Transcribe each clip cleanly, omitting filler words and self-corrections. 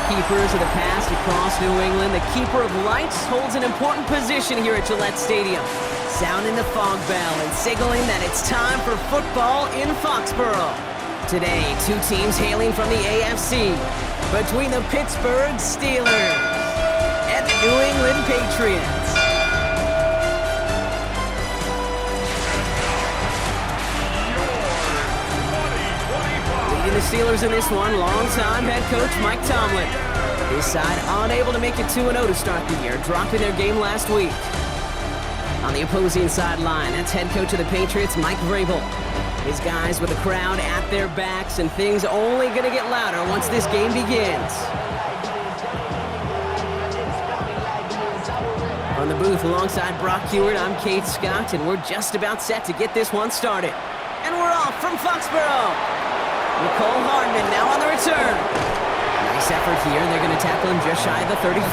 keepers of the past across New England, the keeper of lights holds an important position here at Gillette Stadium, sounding the fog bell and signaling that it's time for football in Foxborough. Today, two teams hailing from the AFC, between the Pittsburgh Steelers and the New England Patriots. Leading the Steelers in this one, longtime head coach Mike Tomlin. His side unable to make it 2-0 to start the year, dropping their game last week. On the opposing sideline, that's head coach of the Patriots, Mike Vrabel. His guys with the crowd at their backs, and things only going to get louder once this game begins. From the booth alongside Brock Hewitt, I'm Kate Scott, and we're just about set to get this one started. And we're off from Foxborough. Nicole Hardman now on the return. Nice effort here, and they're going to tackle him just shy of the 35.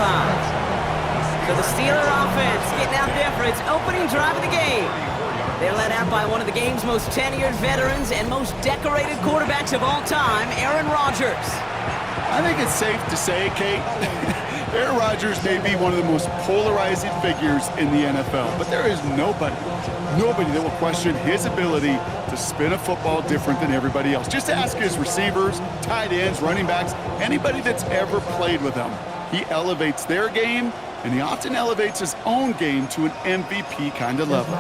So the Steeler offense getting out there for its opening drive of the game. They're led out by one of the game's most tenured veterans and most decorated quarterbacks of all time, Aaron Rodgers. I think it's safe to say, Kate, Aaron Rodgers may be one of the most polarizing figures in the NFL, but there is nobody that will question his ability to spin a football different than everybody else. Just ask his receivers, tight ends, running backs, anybody that's ever played with him. He elevates their game, and he often elevates his own game to an MVP kind of level.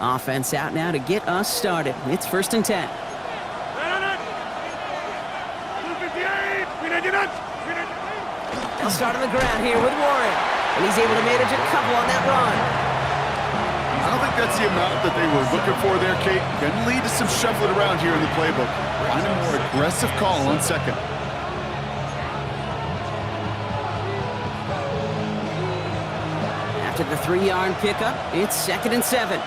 Offense out now to get us started. It's 1st and 10. They'll start on the ground here with Warren, and he's able to manage a couple on that run. I don't think that's the amount that they were looking for there, Kate. Can lead to some shuffling around here in the playbook. Find a more aggressive call on second. After the 3-yard pickup, it's 2nd and 7.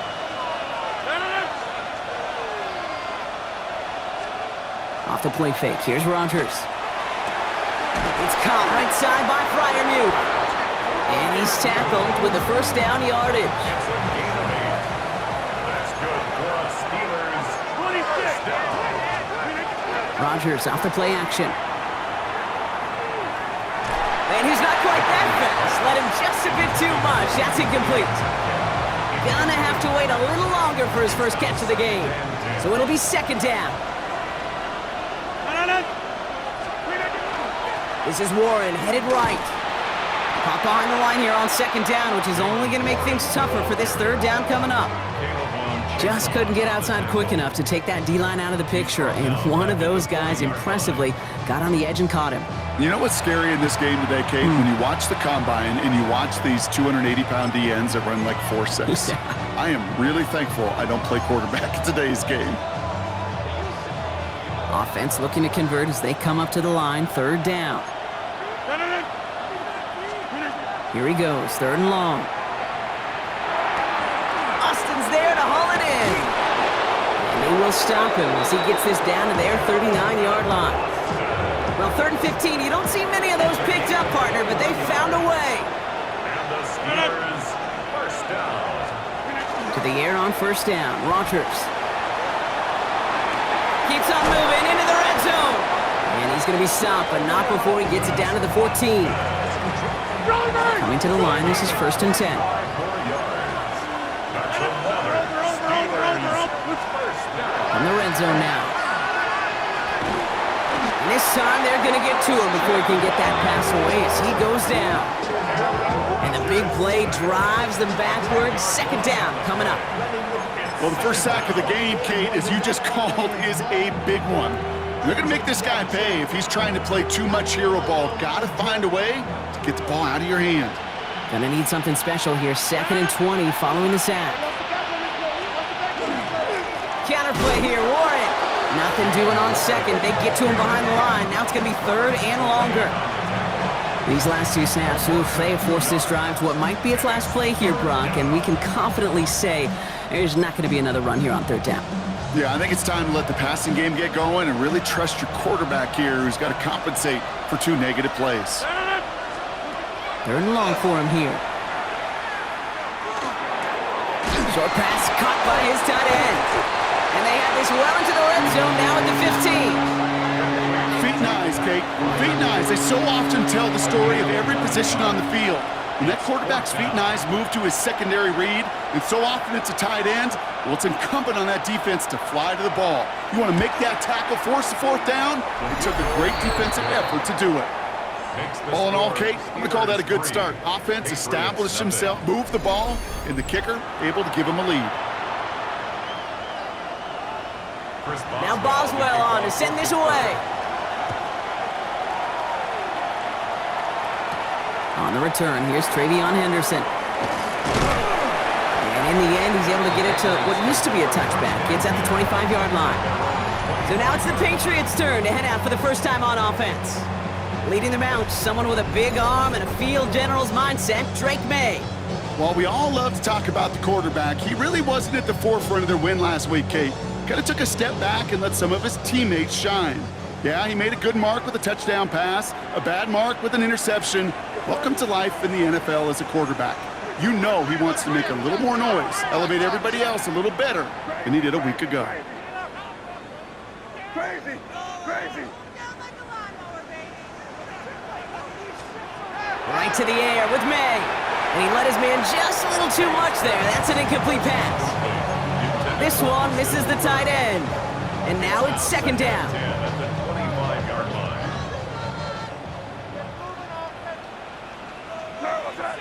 Off the play fake. Here's Rodgers. It's caught right side by Freiermuth. And he's tackled with the first down yardage. Rodgers off the play action. And he's not quite that fast. Let him just a bit too much. That's incomplete. Gonna have to wait a little longer for his first catch of the game. So it'll be 2nd down. This is Warren, headed right. Pop behind the line here on 2nd down, which is only going to make things tougher for this 3rd down coming up. Just couldn't get outside quick enough to take that D-line out of the picture, and one of those guys impressively got on the edge and caught him. You know what's scary in this game today, Kate? When you watch the combine and you watch these 280-pound DNs that run like 4.6. I am really thankful I don't play quarterback in today's game. Offense looking to convert as they come up to the line, 3rd down. Here he goes, 3rd and long. Austin's there to haul it in. And they will stop him as he gets this down to their 39-yard line. Well, 3rd and 15, you don't see many of those picked up, partner, but they found a way. And the Steelers, 1st down. To the air on 1st down, Rodgers. Keeps on moving into the red zone. And he's going to be stopped, but not before he gets it down to the 14. Coming to the line, this is 1st and 10. From the red zone now. And this time they're going to get to him before he can get that pass away as he goes down. And the big play drives them backwards. 2nd down coming up. Well, the first sack of the game, Kate, as you just called, is a big one. They're going to make this guy pay if he's trying to play too much hero ball. Got to find a way to get the ball out of your hand. Gonna need something special here. 2nd and 20 following the sack. Counterplay here, Warren. Nothing doing on 2nd. They get to him behind the line. Now it's gonna be 3rd and longer. These last two snaps, they have forced this drive to what might be its last play here, Brock, and we can confidently say there's not going to be another run here on third down. Yeah, I think it's time to let the passing game get going and really trust your quarterback here, who's got to compensate for 2 negative plays. Third and long for him here. Short pass caught by his tight end. And they have this well into the red zone now at the 15. Feet and eyes, Kate. Feet and eyes. They so often tell the story of every position on the field. When that quarterback's feet and eyes move to his secondary read, and so often it's a tight end, well, it's incumbent on that defense to fly to the ball. You want to make that tackle, force the fourth down? It took a great defensive effort to do it. All in all, Kate, I'm going to call that a good start. Offense established himself, moved the ball, and the kicker able to give him a lead. Now Boswell on to send this away. On the return, here's Travion Henderson. And in the end, he's able to get it to what used to be a touchback. It's at the 25-yard line. So now it's the Patriots' turn to head out for the first time on offense. Leading them out, someone with a big arm and a field general's mindset, Drake May. While we all love to talk about the quarterback, he really wasn't at the forefront of their win last week, Kate. Kind of took a step back and let some of his teammates shine. Yeah, he made a good mark with a touchdown pass, a bad mark with an interception. Welcome to life in the NFL as a quarterback. You know he wants to make a little more noise, elevate everybody else a little better than he did a week ago. Crazy! Crazy! Right to the air with May. And he let his man just a little too much there. That's an incomplete pass. This one misses the tight end. And now it's second down. At the 25-yard line. What's that?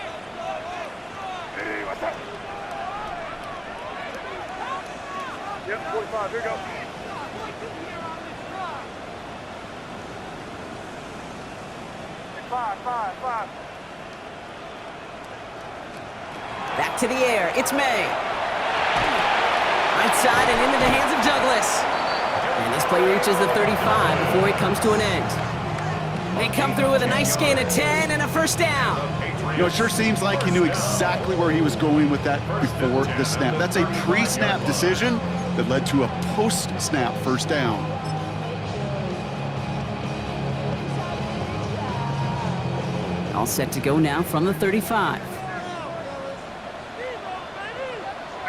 Hey, what's that? Yep, 45, here we go. Five. Back to the air. It's May. Right side and into the hands of Douglas. And this play reaches the 35 before it comes to an end. They come through with a nice gain of 10 and a first down. You know, it sure seems like he knew exactly where he was going with that before the snap. That's a pre-snap decision that led to a post-snap first down. All set to go now from the 35. Hey,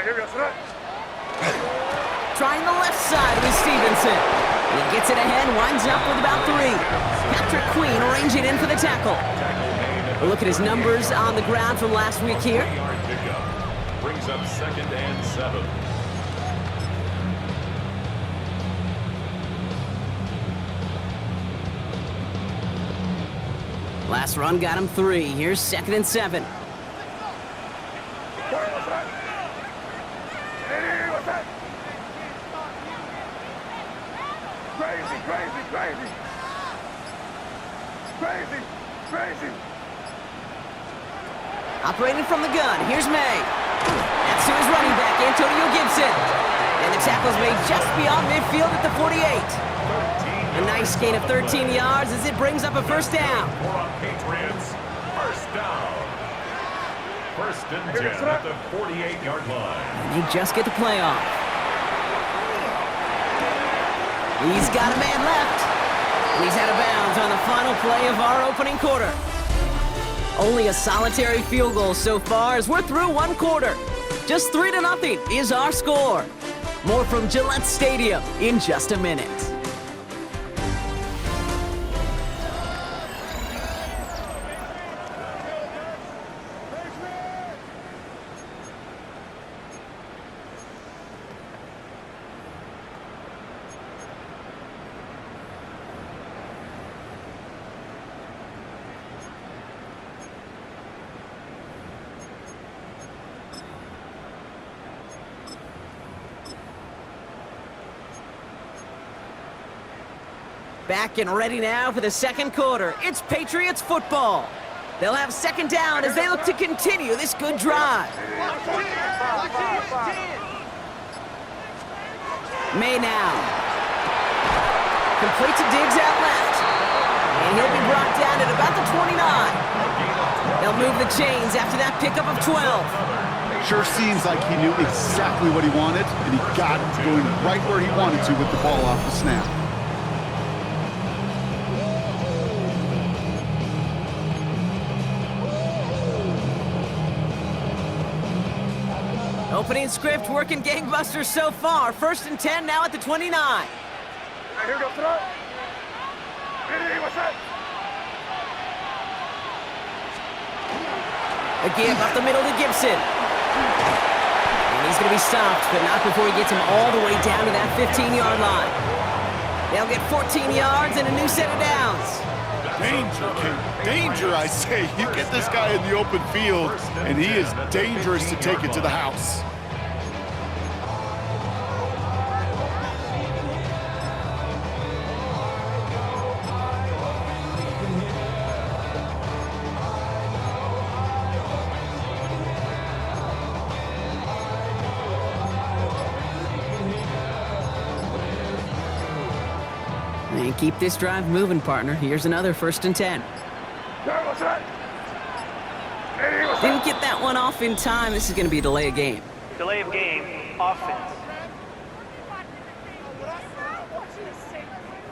here we go, tonight. Trying the left side with Stevenson. He gets it ahead, winds up with about 3. Patrick Queen arranging in for the tackle. A look at his numbers on the ground from last week here. Brings up 2nd and 7. Last run got him 3. Here's 2nd and 7. What's that? Hey, what's that? Crazy. Operating from the gun, here's May. That's to his running back, Antonio Gibson. And the tackle's made just beyond midfield at the 48. A nice gain of 13 yards as it brings up a first down. For Patriots, first down. 1st and 10 at the 48-yard line. And they just get the play off. He's got a man left. And he's out of bounds on the final play of our opening quarter. Only a solitary field goal so far as we're through one quarter. Just 3-0 is our score. More from Gillette Stadium in just a minute. Back and ready now for the second quarter. It's Patriots football. They'll have second down as they look to continue this good drive. May now. Complete to Diggs out left. And and he'll be brought down at about the 29. They'll move the chains after that pickup of 12. Sure seems like he knew exactly what he wanted, and he got it, going right where he wanted to with the ball off the snap. Opening script working gangbusters so far. 1st and 10 now at the 29. Here goes throw. Ready, what's that? A give up the middle to Gibson. And he's going to be stopped, but not before he gets him all the way down to that 15-yard line. They'll get 14 yards and a new set of downs. Danger, King. Danger, I say. You get this guy in the open field, and he is dangerous to take it to the house. And keep this drive moving, partner. Here's another 1st and 10. Here, what's that? Ready, what's that? Didn't get that one off in time. This is going to be a delay of game. Delay of game, offense.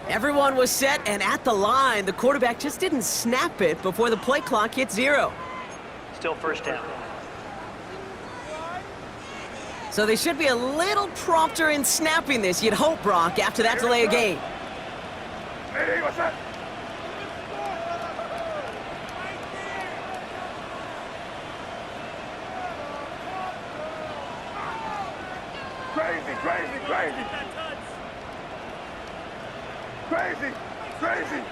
Everyone was set and at the line. The quarterback just didn't snap it before the play clock hit 0. Still 1st down. So they should be a little prompter in snapping this, you'd hope, Brock, after that delay of game. Ready, what's that? Crazy, crazy, crazy. Crazy, crazy.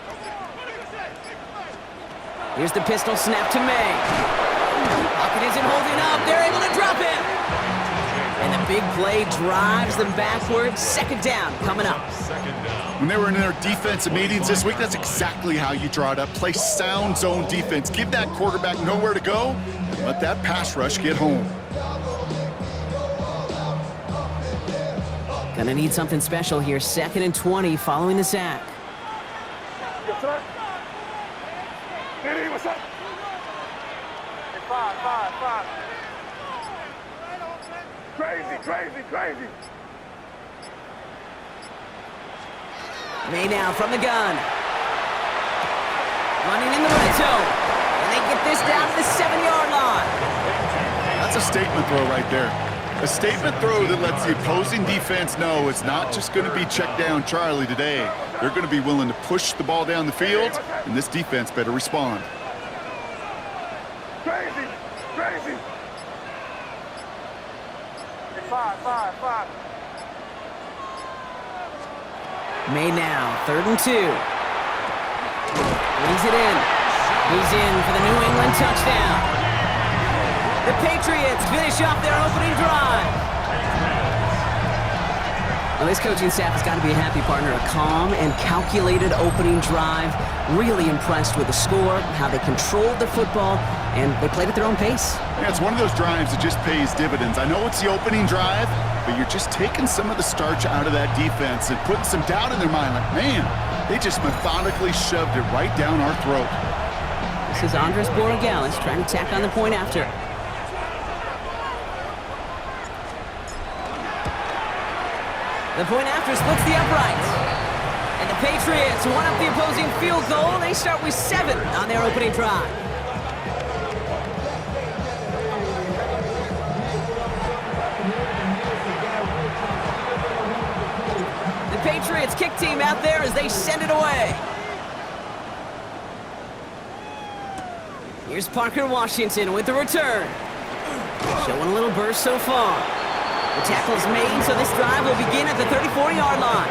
Here's the pistol snap to May. Pocket isn't holding up. They're able to drop him. And the big play drives them backwards. 2nd down coming up. When they were in their defensive meetings this week, that's exactly how you draw it up. Play sound zone defense. Give that quarterback nowhere to go, and let that pass rush get home. Gonna need something special here. 2nd and 20 following the sack. What's that? Ready, what's that? Five. Crazy, crazy, crazy. May now from the gun. Running in the red zone. And they get this down to the 7-yard line. That's a statement throw right there. A statement throw that lets the opposing defense know it's not just going to be check down Charlie today. They're going to be willing to push the ball down the field, and this defense better respond. Crazy, crazy. Five. May now, 3rd and 2. Brings it in. He's in for the New England touchdown. The Patriots finish off their opening drive. Well, this coaching staff has got to be a happy partner. A calm and calculated opening drive. Really impressed with the score, how they controlled the football, and they played at their own pace. Yeah, it's one of those drives that just pays dividends. I know it's the opening drive, but you're just taking some of the starch out of that defense and putting some doubt in their mind. Like, man, they just methodically shoved it right down our throat. This is Andres Borregales trying to tack on the point after. The point after splits the uprights. And the Patriots one up the opposing field goal. They start with 7 on their opening drive. The Patriots kick team out there as they send it away. Here's Parker Washington with the return. Showing a little burst so far. The tackle's made, so this drive will begin at the 34-yard line.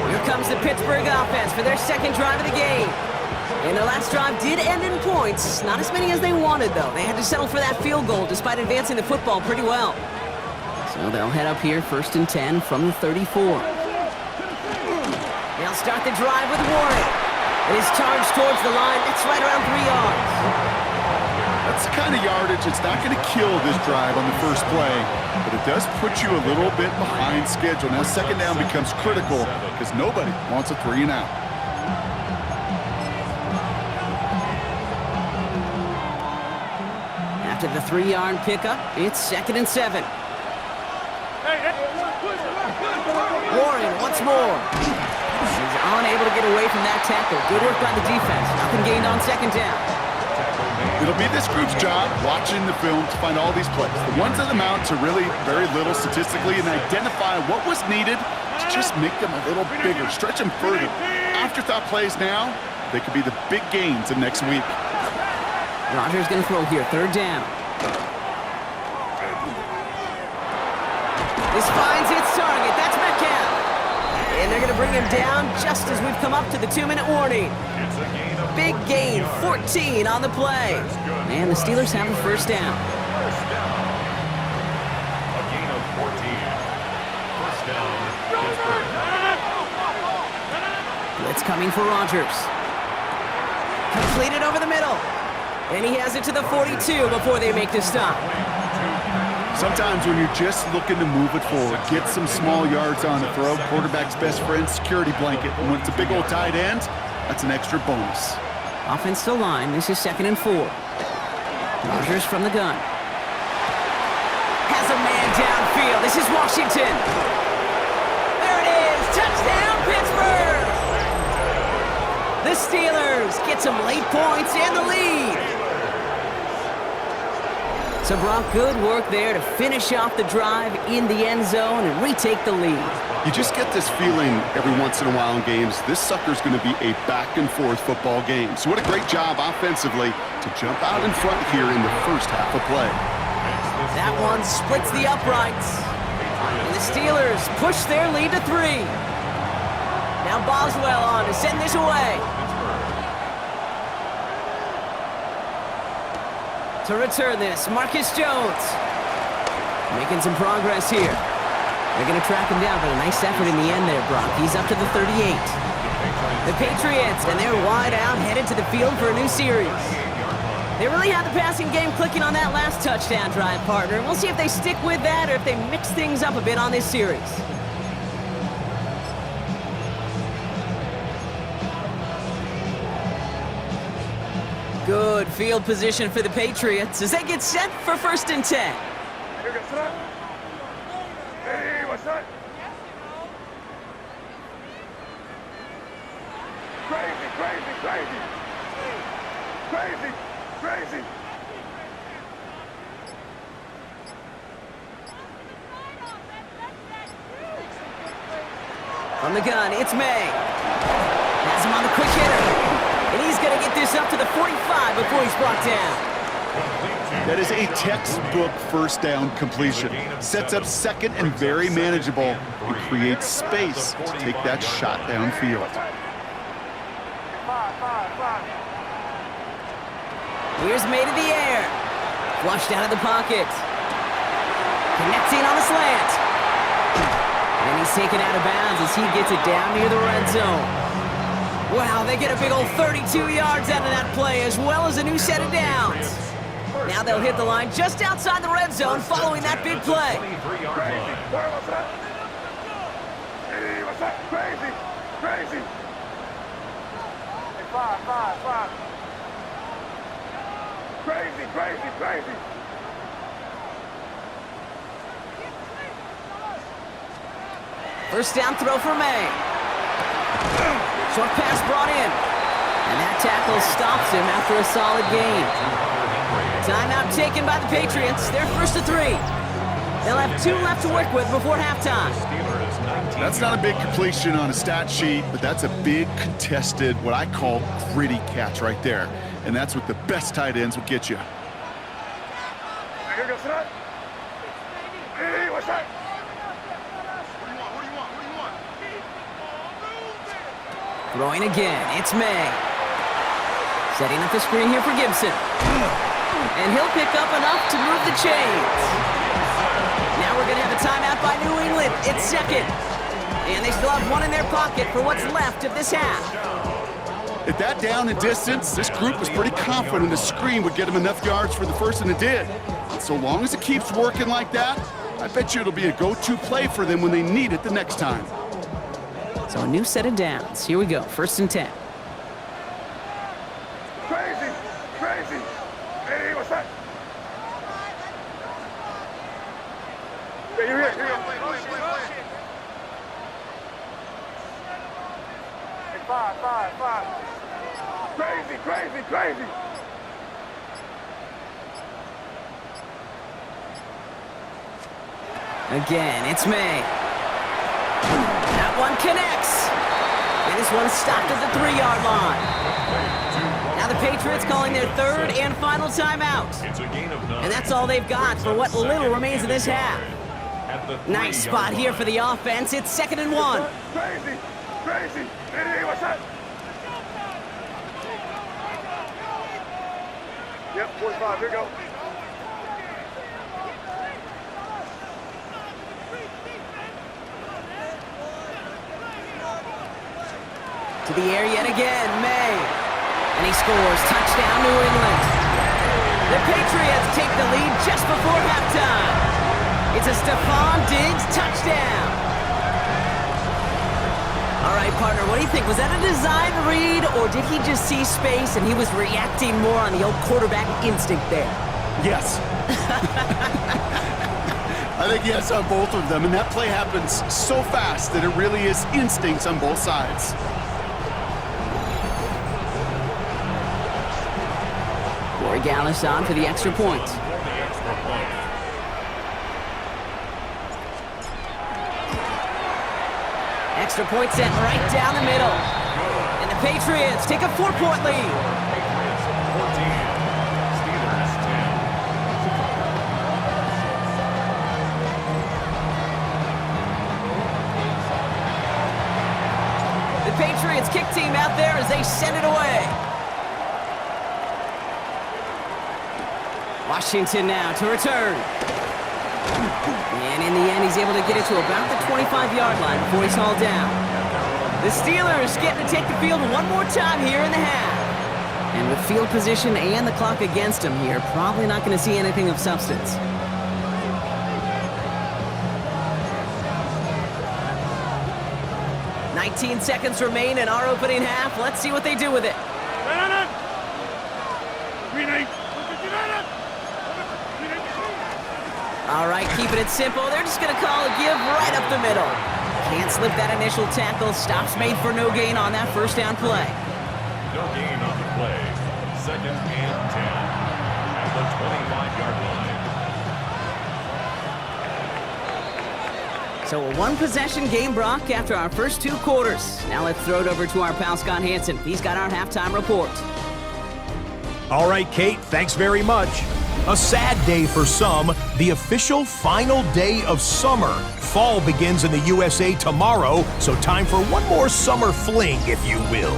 Here comes the Pittsburgh offense for their 2nd drive of the game. And their last drive did end in points. Not as many as they wanted, though. They had to settle for that field goal despite advancing the football pretty well. So they'll head up here 1st and 10 from the 34. They'll start the drive with Warren. And his charge towards the line, that's right around 3 yards. That's the kind of yardage that's not going to kill this drive on the first play, but it does put you a little bit behind schedule. Now 2nd down becomes critical because nobody wants a 3 and out. After the 3-yard pickup, it's 2nd and 7. Warren once more. He's unable to get away from that tackle. Good work by the defense. Nothing gained on 2nd down. It'll be this group's job watching the film to find all these plays. The ones that amount to really very little statistically and identify what was needed to just make them a little bigger, stretch them further. Afterthought plays now, they could be the big gains of next week. Rodgers going to throw here, 3rd down. This finds its target. That's Metcalf. And they're going to bring him down just as we've come up to the 2-minute warning. Big gain, 14 on the play. And the Steelers have a 1st down. A gain of 14. 1st down, Pittsburgh. Blitz coming for Rodgers. Completed over the middle. And he has it to the 42 before they make the stop. Sometimes when you're just looking to move it forward, get some small yards on the throw, quarterback's best friend, security blanket. And when it's a big old tight end, that's an extra bonus. Offensive line, this is 2nd and 4. Rodgers from the gun. Has a man downfield. This is Washington. There it is. Touchdown, Pittsburgh. The Steelers get some late points and the lead. So Brock, good work there to finish off the drive in the end zone and retake the lead. You just get this feeling every once in a while in games, this sucker's going to be a back-and-forth football game. So what a great job offensively to jump out in front here in the first half of play. That one splits the uprights. And the Steelers push their lead to 3. Now Boswell on to send this away. To return this, Marcus Jones. Making some progress here. They're going to track him down, but a nice effort in the end there, Brock. He's up to the 38. The Patriots, and they're wide out, headed to the field for a new series. They really had the passing game clicking on that last touchdown drive, partner. We'll see if they stick with that or if they mix things up a bit on this series. Good field position for the Patriots as they get set for 1st and 10. Hey, what's that? Crazy, crazy, crazy. Crazy, crazy. From the gun, it's May. Has him on the quick hitter. And he's going to get this up to the 45 before he's brought down. That is a textbook 1st down completion. Sets up 2nd and very manageable and creates space to take that shot downfield. Here's May to the air. Flushed out of the pocket. Connecting on the slant. And he's taken out of bounds as he gets it down near the red zone. Wow, they get a big old 32 yards out of that play, as well as a new set of downs. Now they'll hit the line just outside the red zone following that big play. Hey, what's that? Crazy, crazy. Hey, five. Crazy, crazy, crazy. First down throw for May. Short pass brought in. And that tackle stops him after a solid gain. Timeout taken by the Patriots. They're 1st and 3. They'll have 2 left to work with before halftime. That's not a big completion on a stat sheet, but that's a big contested, what I call gritty catch right there. And that's what the best tight ends will get you. Hey, what's that? Hey, what's that? Throwing again, it's May. Setting up the screen here for Gibson. And he'll pick up enough to move the chains. Now we're going to have a timeout by New England. It's 2nd. And they still have 1 in their pocket for what's left of this half. At that down and distance, this group was pretty confident the screen would get them enough yards for the 1st, and it did. And so long as it keeps working like that, I bet you it'll be a go-to play for them when they need it the next time. So a new set of downs. Here we go, 1st and 10. Crazy, crazy. Hey, what's that? Five. Crazy. Again, it's May. That one connects. And this one's stopped at the 3-yard line. Now the Patriots calling their third and final timeout. It's a gain of 9. And that's all they've got for what little remains of this half. Nice spot here for the offense. It's 2nd and 1. Crazy. Hey, what's that? Yep, 45, here we go. To the air yet again, May. And he scores. Touchdown, New England. The Patriots take the lead just before halftime. It's a Stephon Diggs touchdown. All right, partner, what do you think? Was that a design read, or did he just see space and he was reacting more on the old quarterback instinct there? Yes. I think yes on both of them, and that play happens so fast that it really is instincts on both sides. Corey Gallis on for the extra point. Extra point sent right down the middle. And the Patriots take a 4-point lead. Patriots 14. Steelers 10. The Patriots kick team out there as they send it away. Washington now to return. And in the end, he's able to get it to about the 25-yard line before he's hauled down. The Steelers getting to take the field one more time here in the half. And with field position and the clock against him here, probably not going to see anything of substance. "19 seconds remain in our opening half. Let's see what they do with it. All right, keeping it simple. They're just going to call a give right up the middle. Can't slip that initial tackle. Stops made for no gain on that first down play. No gain on the play. 2nd and 10. At the 25-yard line. So a one-possession game, Brock, after our first 2 quarters. Now let's throw it over to our pal Scott Hansen. He's got our halftime report. All right, Kate, thanks very much. A sad day for some, the official final day of summer. Fall begins in the USA tomorrow, so time for one more summer fling, if you will.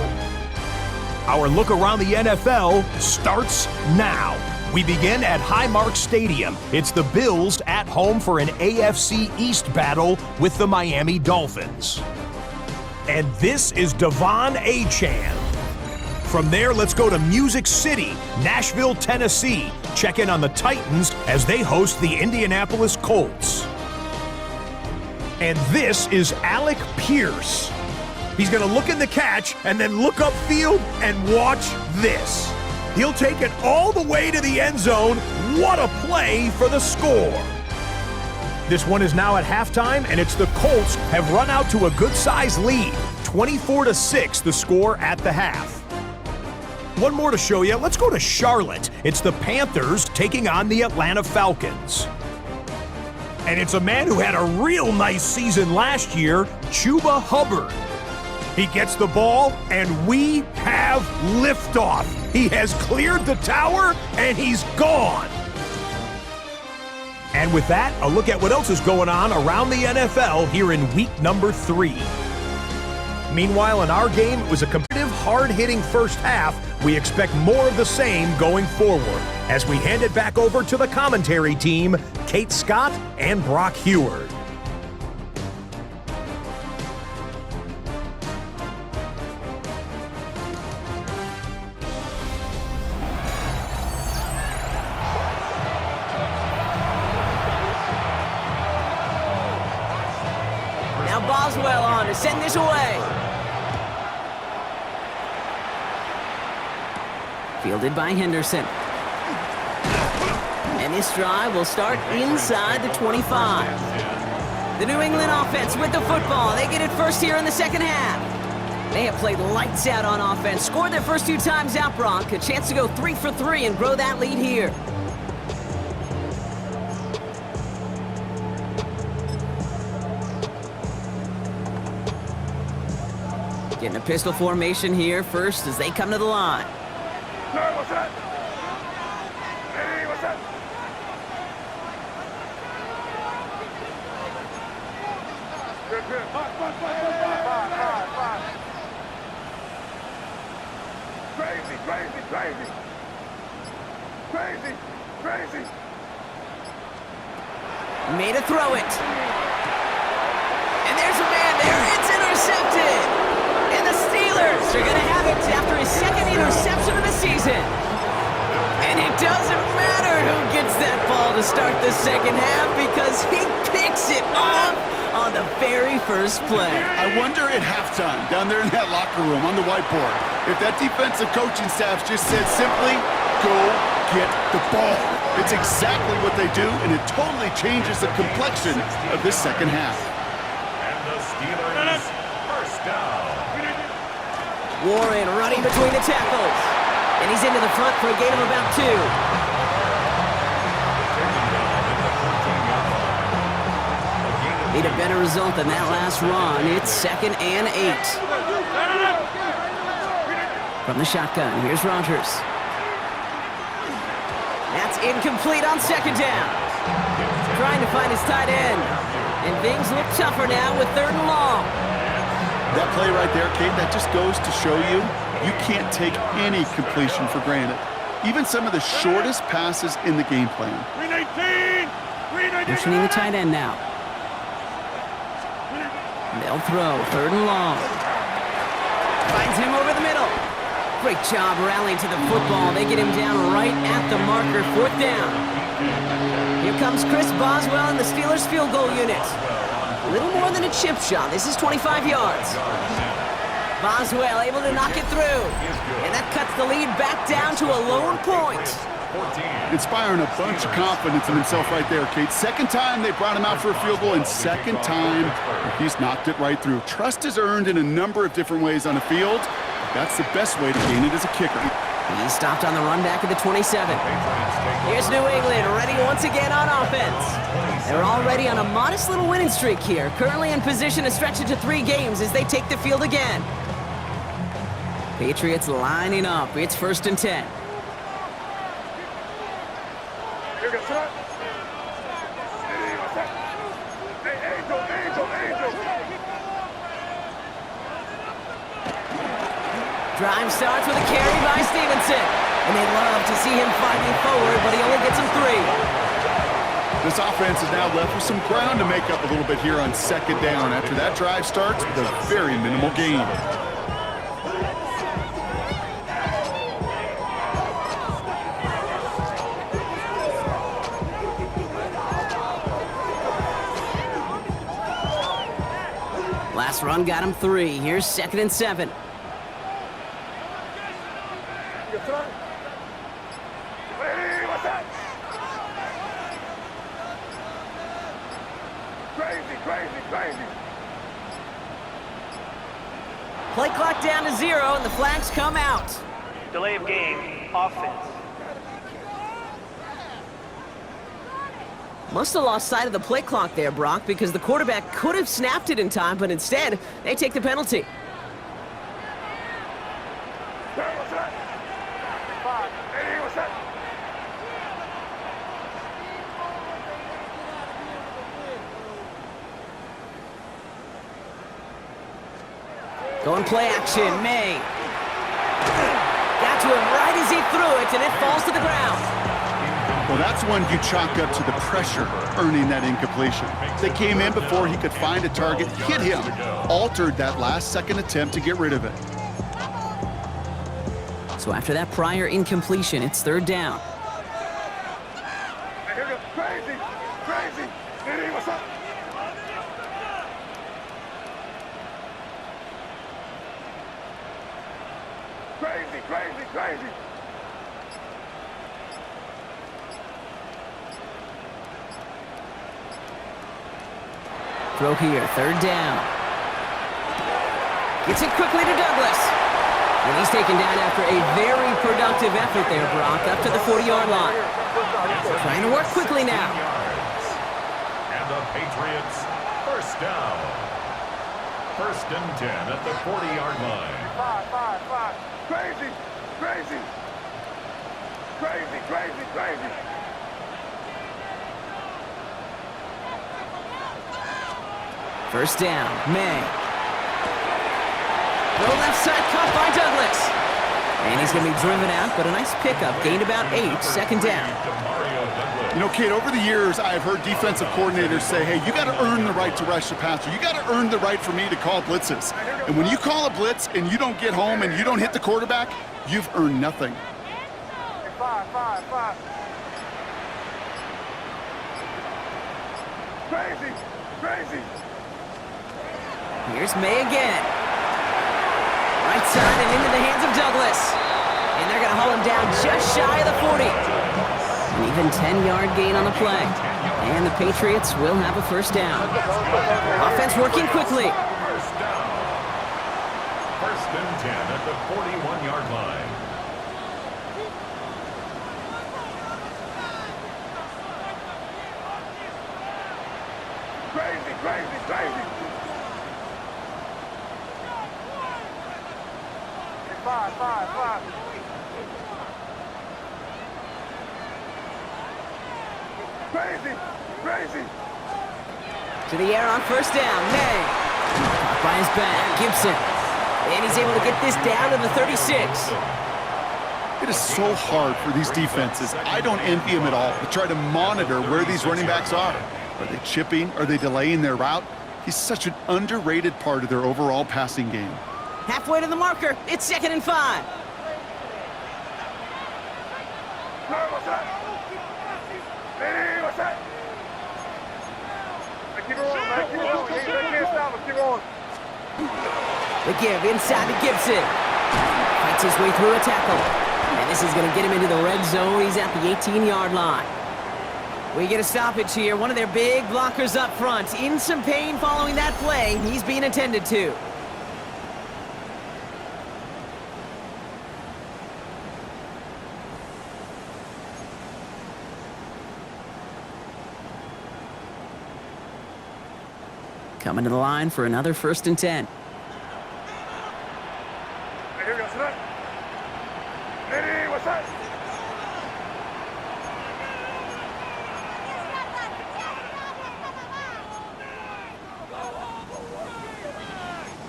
Our look around the NFL starts now. We begin at Highmark Stadium. It's the Bills at home for an AFC East battle with the Miami Dolphins. And this is Devon Achane. From there, let's go to Music City, Nashville, Tennessee. Check in on the Titans as they host the Indianapolis Colts. And this is Alec Pierce. He's going to look in the catch and then look upfield and watch this. He'll take it all the way to the end zone. What a play for the score. This one is now at halftime, and it's the Colts have run out to a good-sized lead. 24-6 the score at the half. One more to show you. Let's go to Charlotte. It's the Panthers taking on the Atlanta Falcons. And it's a man who had a real nice season last year, Chuba Hubbard. He gets the ball, and we have liftoff. He has cleared the tower, and he's gone. And with that, a look at what else is going on around the NFL here in week number 3. Meanwhile, in our game, it was a competitive, hard-hitting first half. We expect more of the same going forward as we hand it back over to the commentary team, Kate Scott and Brock Heward. Now Boswell on to send this away. Fielded by Henderson. And this drive will start inside the 25. The New England offense with the football. They get it first here in the second half. They have played lights out on offense, scored their first 2 times out, Brock. A chance to go 3 for 3 and grow that lead here. Getting a pistol formation here first as they come to the line. Sir, what's that? Hey, what's that? Good, good. Five. Crazy. Made a throw it. And there's a man there. It's intercepted. And the Steelers are going to have it after his second interception of the season. And it doesn't matter who gets that ball to start the second half because he picks it off on the very first play. I wonder at halftime, down there in that locker room on the whiteboard, if that defensive coaching staff just said simply, go get the ball. It's exactly what they do, and it totally changes the complexion of this second half. And the Steelers first down. Warren running between the tackles. And he's into the front for a gain of about 2. Need a better result than that last run. It's 2nd and 8. From the shotgun, here's Rodgers. That's incomplete on 2nd down. Trying to find his tight end. And things look tougher now with 3rd and long. That play right there, Kate, that just goes to show you, you can't take any completion for granted. Even some of the shortest passes in the game plan. Motioning the tight end now. They'll throw, 3rd and long. Finds him over the middle. Great job rallying to the football. They get him down right at the marker, 4th down. Here comes Chris Boswell and the Steelers field goal unit. A little more than a chip shot. This is 25 yards. Boswell able to knock it through. And that cuts the lead back down to a lone point. Inspiring a bunch of confidence in himself right there, Kate. 2nd time they brought him out for a field goal, and 2nd time he's knocked it right through. Trust is earned in a number of different ways on the field. That's the best way to gain it as a kicker. He stopped on the run back at the 27. Here's New England, ready once again on offense. They're already on a modest little winning streak here, currently in position to stretch it to 3 games as they take the field again. Patriots lining up. It's 1st and 10. Here goes, son. Hey, what's that? Hey, Angel. Drive starts with a carry by Stevenson. And they love to see him fighting forward, but he only gets him 3. This offense is now left with some ground to make up a little bit here on 2nd down after that drive starts with a very minimal gain. Last run got him 3. Here's 2nd and 7. Hey, what's that? Crazy. Play clock down to 0, and the flags come out. Delay of game, offense. Must have lost sight of the play clock there, Brock, because the quarterback could have snapped it in time, but instead, they take the penalty. Hey, what's that? 5. Hey, what's that? Going play action, May. Got to him right as he threw it, and it falls to the ground. Well, that's one you chalk up to the pressure earning that incompletion. They came in before he could find a target, hit him, altered that last-second attempt to get rid of it. So after that prior incompletion, it's 3rd down. Hey, here goes. Crazy. Hey, what's up? Crazy. Throw here, 3rd down. Gets it quickly to Douglas. And he's taken down after a very productive effort there, Brock, up to the 40-yard line. Trying to work quickly now. And the Patriots, first down. First and 10 at the 40-yard line. 5. Crazy. First down, May. No left side cut by Douglas. And he's going to be driven out, but a nice pickup. Gained about 8, second down. You know, Kate, over the years, I've heard defensive coordinators say, hey, you got to earn the right to rush the passer. You got to earn the right for me to call blitzes. And when you call a blitz and you don't get home and you don't hit the quarterback, you've earned nothing. 5. Crazy. Here's May again. Right side and into the hands of Douglas. And they're going to haul him down just shy of the 40. An even 10-yard gain on the play. And the Patriots will have a first down. Offense working quickly. First down. First and 10 at the 41-yard line. Crazy. 5. Crazy. To the air on first down. May. Caught by his back. Gibson. And he's able to get this down to the 36. It is so hard for these defenses. I don't envy them at all to try to monitor where these running backs are. Are they chipping? Are they delaying their route? He's such an underrated part of their overall passing game. Halfway to the marker. It's second and 5. What's that? Hey, what's that? Keep it rolling, man. Keep it rolling. They can't stop us. Keep rolling. The give inside to Gibson. Fights his way through a tackle. And this is going to get him into the red zone. He's at the 18-yard line. We get a stoppage here. One of their big blockers up front. In some pain following that play. He's being attended to. Coming to the line for another first and 10. Hey, here we go. Sit up. Hey, what's that?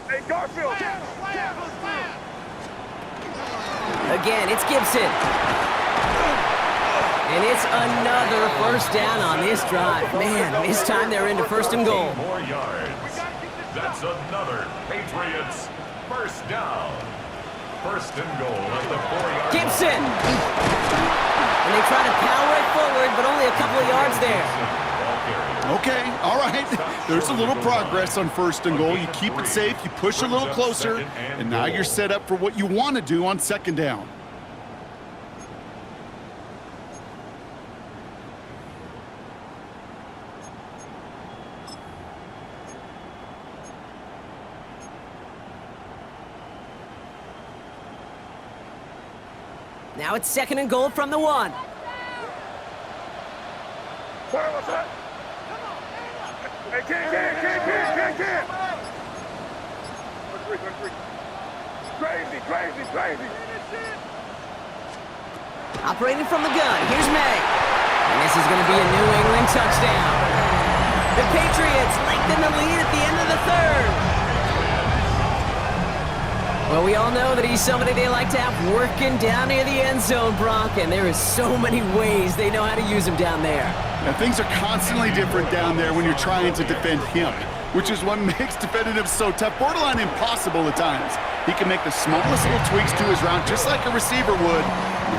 Hey, Garfield. Again, it's Gibson. And it's another first down on this drive. Man, this time they're into first and goal. More yards. That's another Patriots first down. First and goal at the 4-yard line. Gibson! And they try to power it forward, but only a couple of yards there. Okay, all right. There's a little progress on first and goal. You keep it safe, you push a little closer, and now you're set up for what you want to do on second down. Now it's second and goal from the 1. What's that? Hey, can't. 1-3. Crazy. Operating from the gun, here's May. And this is going to be a New England touchdown. The Patriots lengthen the lead at the end of the third. Well, we all know that he's somebody they like to have working down near the end zone, Brock, and there is so many ways they know how to use him down there. Now, things are constantly different down there when you're trying to defend him, which is what makes defending him so tough, borderline impossible at times. He can make the smallest little tweaks to his route, just like a receiver would.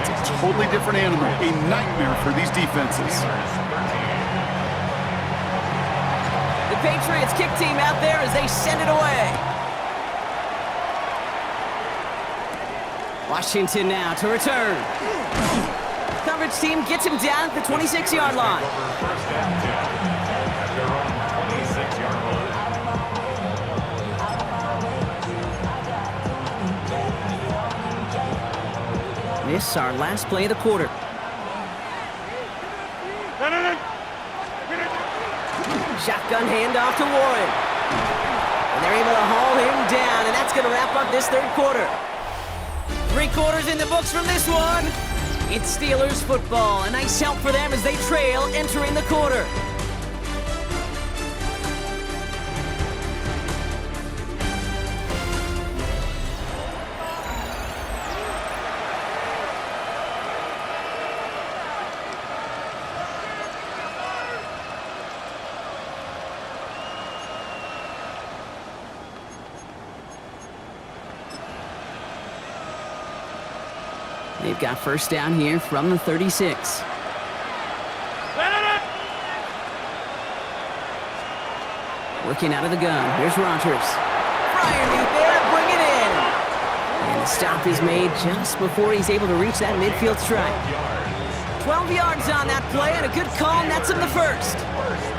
It's a totally different animal, a nightmare for these defenses. The Patriots kick team out there as they send it away. Washington now to return. Coverage team gets him down at the 26-yard line. First and 10 at their own 26-yard line. This is our last play of the quarter. Shotgun handoff to Warren. And they're able to haul him down, and that's going to wrap up this third quarter. 3 quarters in the books from this one. It's Steelers football. A nice help for them as they trail entering the quarter. They've got first down here from the 36. Working out of the gun. Here's Rodgers. Freiermuth there, bring it in. And the stop is made just before he's able to reach that midfield strike. 12 yards on that play, and a good call nets him the first.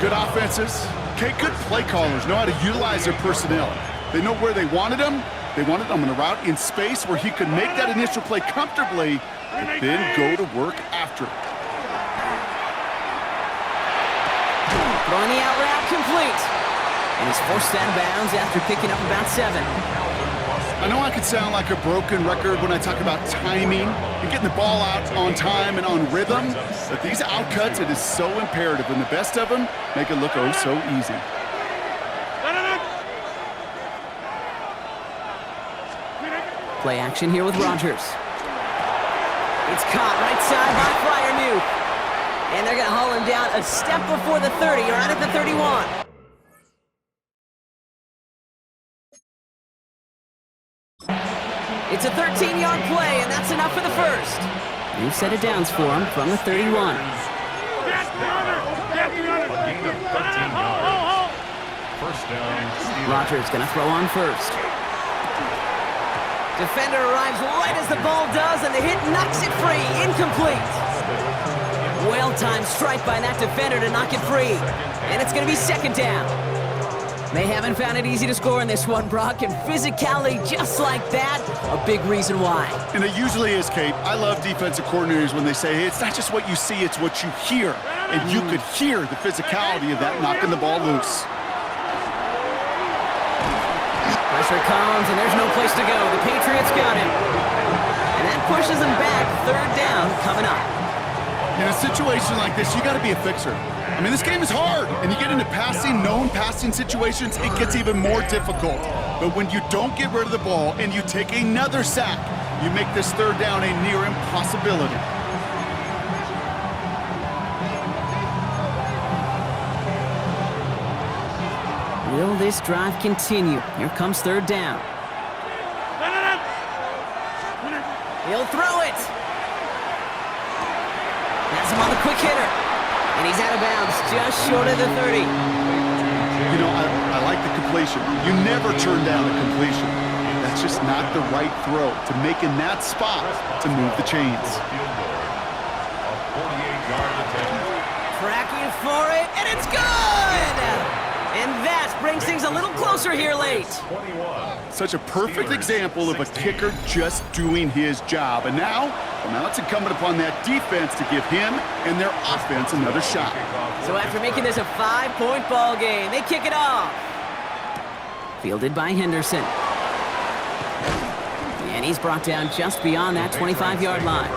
Good offenses. Okay, good play callers know how to utilize their personnel. They know where they wanted them. They wanted him in a route in space where he could make that initial play comfortably, but then go to work after it. Throwing the out route complete. And he's forced out of bounds after picking up about 7. I know I could sound like a broken record when I talk about timing and getting the ball out on time and on rhythm, but these outcuts, it is so imperative, and the best of them make it look oh so easy. Play action here with Rodgers. It's caught right side by Freiermuth. And they're going to haul him down a step before the 30, right at the 31. It's a 13-yard play, and that's enough for the first. New set of downs for him from the 31. A gain of 13 yards. First down, Steelers. Rodgers going to throw on first. Defender arrives right as the ball does, and the hit knocks it free. Incomplete. Well-timed strike by that defender to knock it free. And it's going to be second down. They haven't found it easy to score in this one, Brock, and physicality just like that, a big reason why. And it usually is, Kate. I love defensive coordinators when they say, hey, it's not just what you see, it's what you hear. And you could hear the physicality of that knocking the ball loose. Pressure comes, and there's no place to go. The Patriots got him. And that pushes them back. Third down coming up. In a situation like this, you got to be a fixer. I mean, this game is hard, and you get into known passing situations, it gets even more difficult. But when you don't get rid of the ball and you take another sack, you make this third down a near impossibility. Will this drive continue? Here comes third down. He'll throw it. That's him on the quick hitter. And he's out of bounds, just short of the 30. You know, I like the completion. You never turn down a completion. That's just not the right throw to make in that spot to move the chains. A 48-yard attempt. Tracking for it, and it's good! And that brings things a little closer here late. 21. Such a perfect example of a kicker just doing his job. And now it's incumbent upon that defense to give him and their offense another shot. So after making this a 5-point ball game, they kick it off. Fielded by Henderson. And he's brought down just beyond that 25-yard line.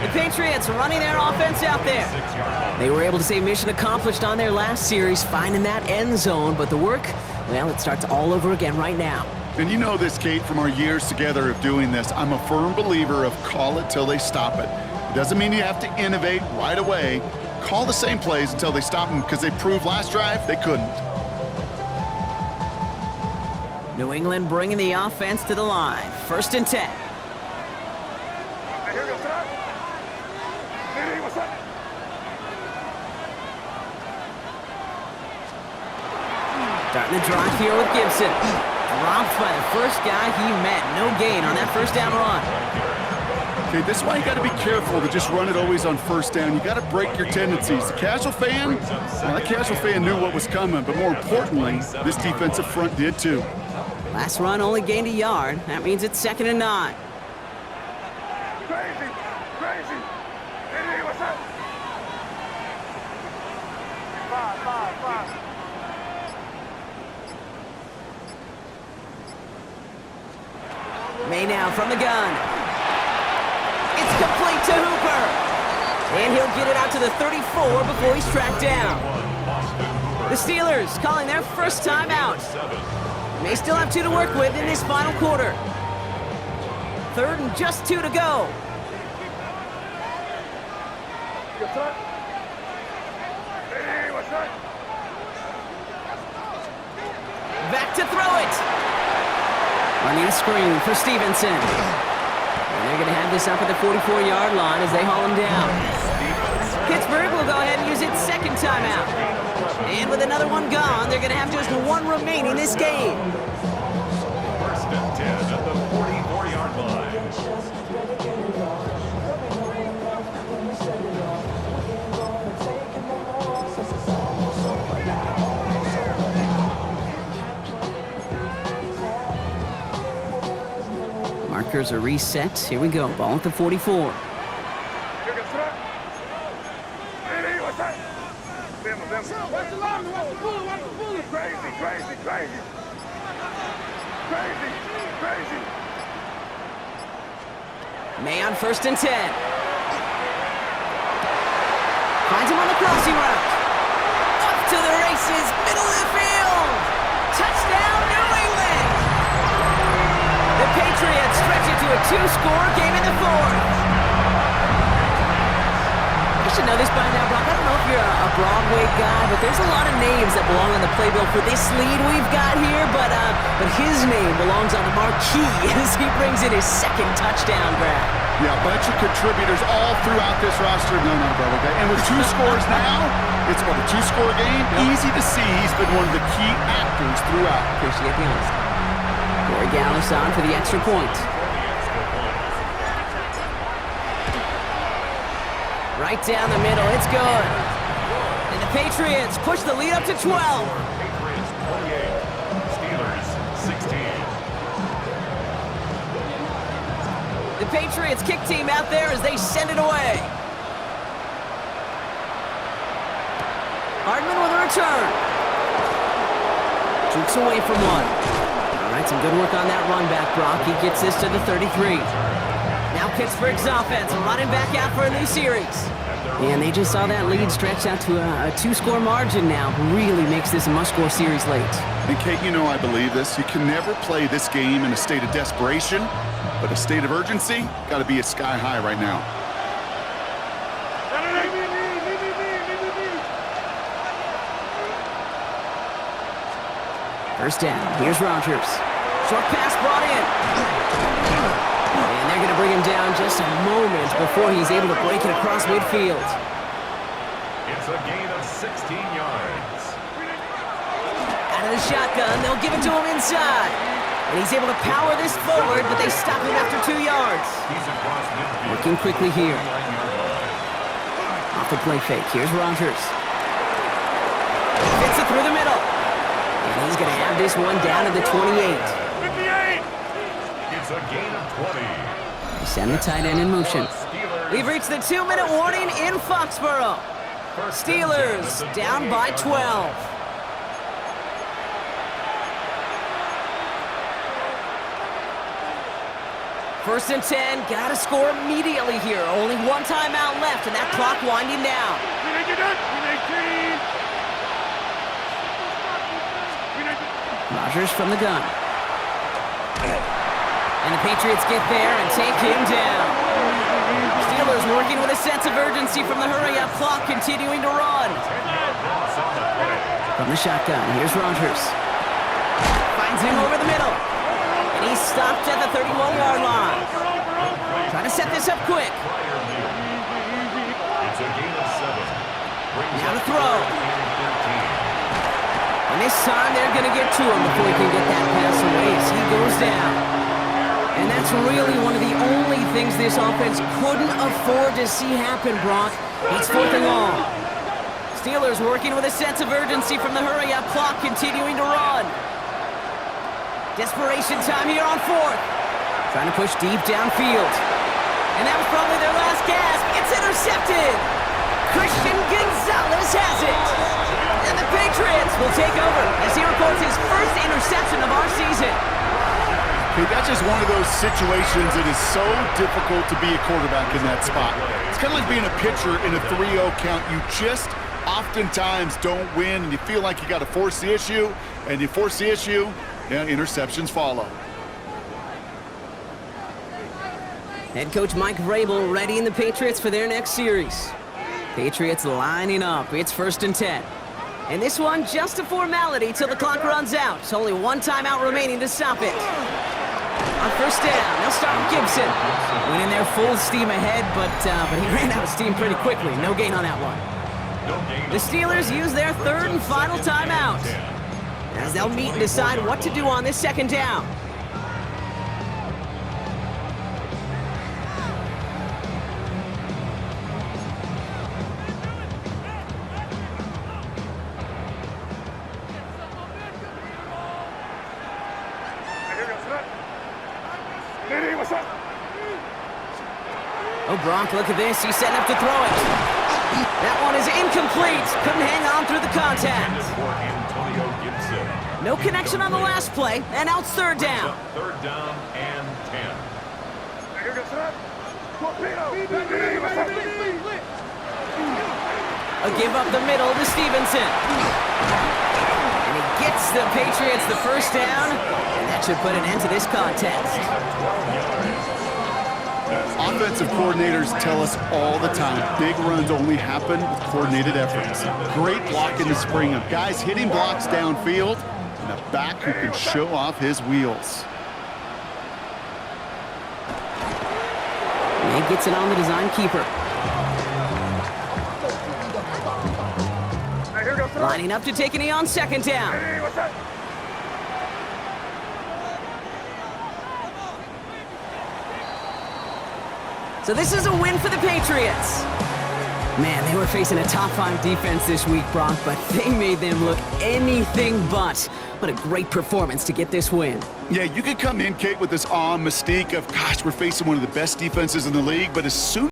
The Patriots running their offense out there. They were able to say mission accomplished on their last series, finding that end zone, but the work, well, it starts all over again right now. And you know this, Kate, from our years together of doing this. I'm a firm believer of call it till they stop it. It doesn't mean you have to innovate right away. Call the same plays until they stop them, because they proved last drive they couldn't. New England bringing the offense to the line. 1st and 10. Starting the drive here with Gibson. Dropped by the first guy he met. No gain on that first down run. Okay, this is why you got to be careful to just run it always on first down. You got to break your tendencies. The casual fan, well, that casual fan knew what was coming, but more importantly, this defensive front did too. Last run only gained a yard. That means it's 2nd and 9. Crazy. crazy. Hey, what's up? Five. May now from the gun. It's complete to Hooper. And he'll get it out to the 34 before he's tracked down. The Steelers calling their first time out. May still have 2 to work with in this final quarter. 3rd and just 2 to go. Hey, what's up? Back to throw it. Running a screen for Stevenson. And they're going to have this up at the 44-yard line as they haul him down. Pittsburgh will go ahead and use its second timeout. And with another one gone, they're going to have just 1 remaining this game. 1st and 10 at the 44-yard line. Markers are reset. Here we go. Ball at the 44. Crazy. May on 1st and 10. Finds him on the crossing route. Up to the races, middle of the field. Touchdown, New England. The Patriots stretch it to a 2-score game in the 4th. You should know this by now, Brock. I don't know if you're a Broadway guy, but there's a lot of names that belong on the playbill for this lead we've got here, but his name belongs on the marquee as he brings in his 2nd touchdown grab. Yeah, a bunch of contributors all throughout this roster. No, not a Broadway guy. And with 2 scores now, it's what, a 2-score game? Yep. Easy to see he's been one of the key actors throughout. Appreciate the honesty. Corey Gallis on for the extra point. Right down the middle, it's good. And the Patriots push the lead up to 12. Patriots 28, Steelers 16. The Patriots kick team out there as they send it away. Hardman with a return. Jukes away from one. All right, some good work on that run back, Brock. He gets this to the 33. Now Pittsburgh's offense running back out for a new series. And they just saw that lead stretch out to a 2-score margin now. Really makes this a must-score series late. And Kate, you know I believe this. You can never play this game in a state of desperation, but a state of urgency got to be at sky high right now. First down. Here's Rodgers. Short pass brought in. And they're going to bring him down just a moment before he's able to break it across midfield. It's a gain of 16 yards. Out of the shotgun, they'll give it to him inside. And he's able to power this forward, but they stop him after 2 yards. He's across midfield. Working quickly here. Off the play fake. Here's Rodgers. Fits it through the middle. And he's going to have this one down at the 28. 58. It's a gain of 20. They send the tight end in motion. We've reached the 2-minute warning in Foxborough. Steelers down by 12. First and 10, gotta score immediately here. Only 1 timeout left, and that clock winding down. Rodgers from the gun. And the Patriots get there and take him down. Steelers working with a sense of urgency from the hurry-up clock, continuing to run. From the shotgun, here's Rodgers. Finds him over the middle. And he's stopped at the 31-yard line. Trying to set this up quick. It's a gain of 7. Now to throw. And this time they're going to get to him before he can get that pass away as he goes down. And that's really one of the only things this offense couldn't afford to see happen, Brock. It's 4th and long. Steelers working with a sense of urgency from the hurry-up clock, continuing to run. Desperation time here on 4th. Trying to push deep downfield. And that was probably their last gasp. It's intercepted. Christian Gonzalez has it. And the Patriots will take over as he records his first interception of our season. Okay, that's just one of those situations that is so difficult to be a quarterback in that spot. It's kind of like being a pitcher in a 3-0 count. You just oftentimes don't win, and you feel like you got to force the issue, and you force the issue, and interceptions follow. Head coach Mike Vrabel readying the Patriots for their next series. Patriots lining up. It's 1st and 10. And this one just a formality till the clock runs out. It's only one timeout remaining to stop it. On 1st down, they'll start with Gibson. Went in there full steam ahead, but he ran out of steam pretty quickly. No gain on that one. The Steelers use their 3rd and final timeout as they'll meet and decide what to do on this 2nd down. Oh, Gronk, look at this. He's setting up to throw it. That one is incomplete. Couldn't hang on through the contact. No connection on the last play, and now it's 3rd down. 3rd down and 10. A give up the middle to Stevenson. And he gets the Patriots the 1st down, and that should put an end to this contest. Offensive coordinators tell us all the time, big runs only happen with coordinated efforts. Great block in the spring of guys hitting blocks downfield, and a back who can show off his wheels. And he gets it on the design keeper. Lining up to take a knee on 2nd down. So this is a win for the Patriots. Man, they were facing a top 5 defense this week, Brock, but they made them look anything but. What a great performance to get this win. Yeah, you could come in, Kate, with this mystique of, gosh, we're facing one of the best defenses in the league, but as soon